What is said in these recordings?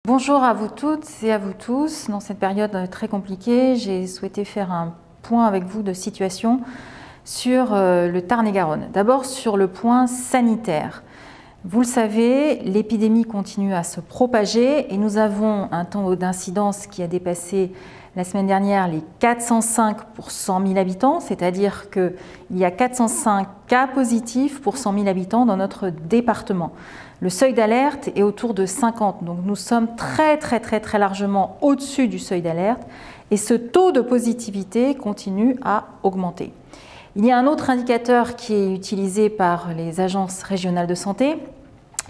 Bonjour à vous toutes et à vous tous. Dans cette période très compliquée, j'ai souhaité faire un point avec vous de situation sur le Tarn-et-Garonne. D'abord sur le point sanitaire. Vous le savez, l'épidémie continue à se propager et nous avons un taux d'incidence qui a dépassé la semaine dernière les 405 pour 100 000 habitants, c'est-à-dire qu'il y a 405 cas positifs pour 100 000 habitants dans notre département. Le seuil d'alerte est autour de 50, donc nous sommes très largement au-dessus du seuil d'alerte et ce taux de positivité continue à augmenter. Il y a un autre indicateur qui est utilisé par les agences régionales de santé,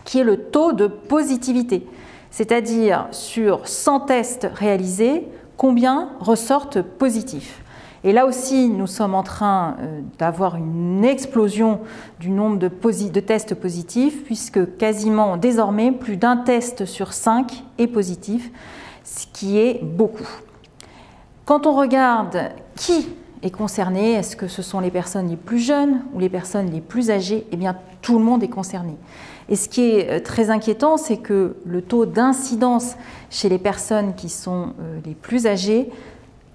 qui est le taux de positivité, c'est-à-dire sur 100 tests réalisés, combien ressortent positifs. Et là aussi, nous sommes en train d'avoir une explosion du nombre de tests positifs, puisque quasiment désormais plus d'un test sur 5 est positif, ce qui est beaucoup. Quand on regarde qui est concerné, est-ce que ce sont les personnes les plus jeunes ou les personnes les plus âgées? Eh bien, tout le monde est concerné. Et ce qui est très inquiétant, c'est que le taux d'incidence chez les personnes qui sont les plus âgées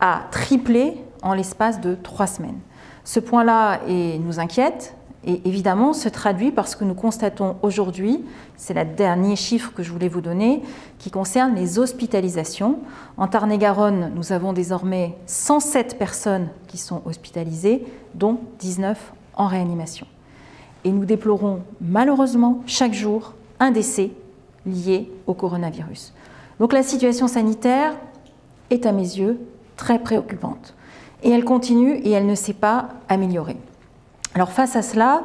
a triplé en l'espace de 3 semaines. Ce point-là nous inquiète et évidemment se traduit par ce que nous constatons aujourd'hui, c'est le dernier chiffre que je voulais vous donner, qui concerne les hospitalisations. En Tarn-et-Garonne, nous avons désormais 107 personnes qui sont hospitalisées, dont 19 en réanimation. Et nous déplorons malheureusement chaque jour un décès lié au coronavirus. Donc la situation sanitaire est à mes yeux très préoccupante. Et elle continue et elle ne s'est pas améliorée. Alors face à cela,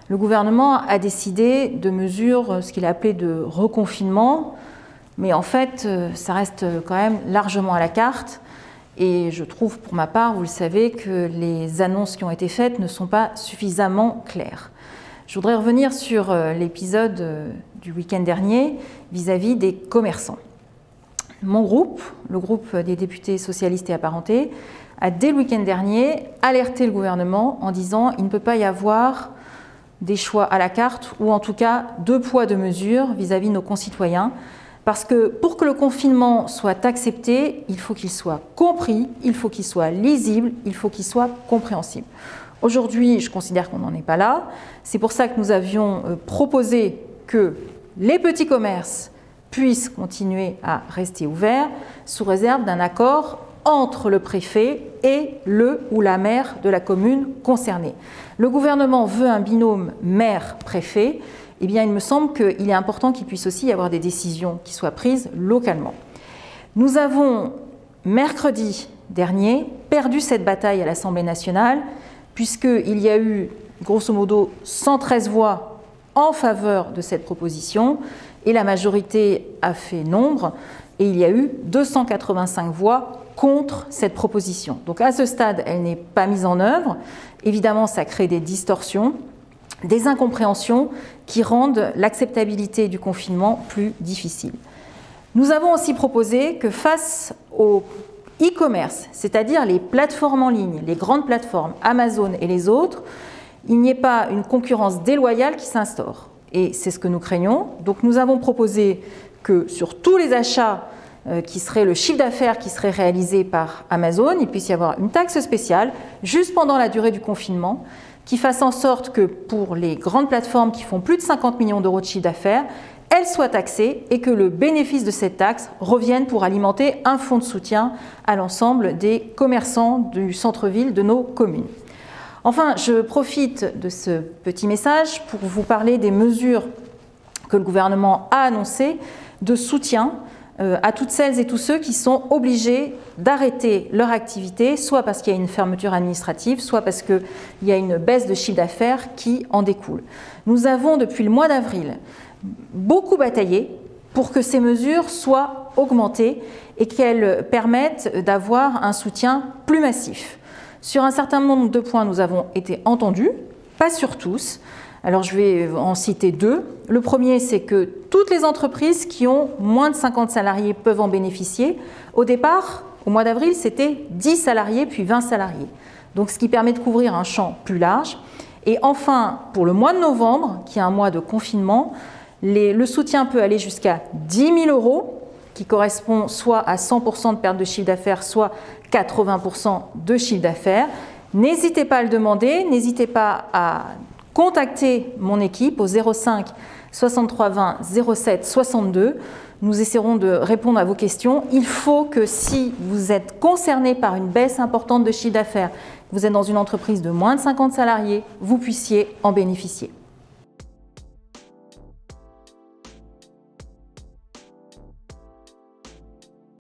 le gouvernement a décidé de mesures, ce qu'il a appelé de reconfinement, mais en fait, ça reste quand même largement à la carte. Et je trouve pour ma part, vous le savez, que les annonces qui ont été faites ne sont pas suffisamment claires. Je voudrais revenir sur l'épisode du week-end dernier vis-à-vis des commerçants. Mon groupe, le groupe des députés socialistes et apparentés, a dès le week-end dernier alerté le gouvernement en disant qu'il ne peut pas y avoir des choix à la carte ou en tout cas 2 poids 2 mesures vis-à-vis de nos concitoyens. Parce que pour que le confinement soit accepté, il faut qu'il soit compris, il faut qu'il soit lisible, il faut qu'il soit compréhensible. Aujourd'hui, je considère qu'on n'en est pas là. C'est pour ça que nous avions proposé que les petits commerces puissent continuer à rester ouverts sous réserve d'un accord entre le préfet et le ou la maire de la commune concernée. Le gouvernement veut un binôme maire-préfet. Eh bien, il me semble qu'il est important qu'il puisse aussi y avoir des décisions qui soient prises localement. Nous avons, mercredi dernier, perdu cette bataille à l'Assemblée nationale, puisqu'il y a eu, grosso modo, 113 voix en faveur de cette proposition, et la majorité a fait nombre, et il y a eu 285 voix contre cette proposition. Donc à ce stade, elle n'est pas mise en œuvre. Évidemment, ça crée des distorsions, des incompréhensions qui rendent l'acceptabilité du confinement plus difficile. Nous avons aussi proposé que face au e-commerce, c'est-à-dire les plateformes en ligne, les grandes plateformes, Amazon et les autres, il n'y ait pas une concurrence déloyale qui s'instaure. Et c'est ce que nous craignons. Donc nous avons proposé que sur tous les achats qui seraient le chiffre d'affaires qui serait réalisé par Amazon, il puisse y avoir une taxe spéciale juste pendant la durée du confinement qui fasse en sorte que pour les grandes plateformes qui font plus de 50 millions d'euros de chiffre d'affaires, elles soient taxées et que le bénéfice de cette taxe revienne pour alimenter un fonds de soutien à l'ensemble des commerçants du centre-ville de nos communes. Enfin, je profite de ce petit message pour vous parler des mesures que le gouvernement a annoncées de soutien à toutes celles et tous ceux qui sont obligés d'arrêter leur activité, soit parce qu'il y a une fermeture administrative, soit parce qu'il y a une baisse de chiffre d'affaires qui en découle. Nous avons, depuis le mois d'avril, beaucoup bataillé pour que ces mesures soient augmentées et qu'elles permettent d'avoir un soutien plus massif. Sur un certain nombre de points, nous avons été entendus, pas sur tous. Alors je vais en citer 2. Le premier, c'est que toutes les entreprises qui ont moins de 50 salariés peuvent en bénéficier. Au départ, au mois d'avril, c'était 10 salariés puis 20 salariés. Donc ce qui permet de couvrir un champ plus large. Et enfin, pour le mois de novembre, qui est un mois de confinement, le soutien peut aller jusqu'à 10 000 € qui correspond soit à 100% de perte de chiffre d'affaires, soit 80% de chiffre d'affaires. N'hésitez pas à le demander, n'hésitez pas à contacter mon équipe au 05 63 20 07 62. Nous essaierons de répondre à vos questions. Il faut que si vous êtes concerné par une baisse importante de chiffre d'affaires, vous êtes dans une entreprise de moins de 50 salariés, vous puissiez en bénéficier.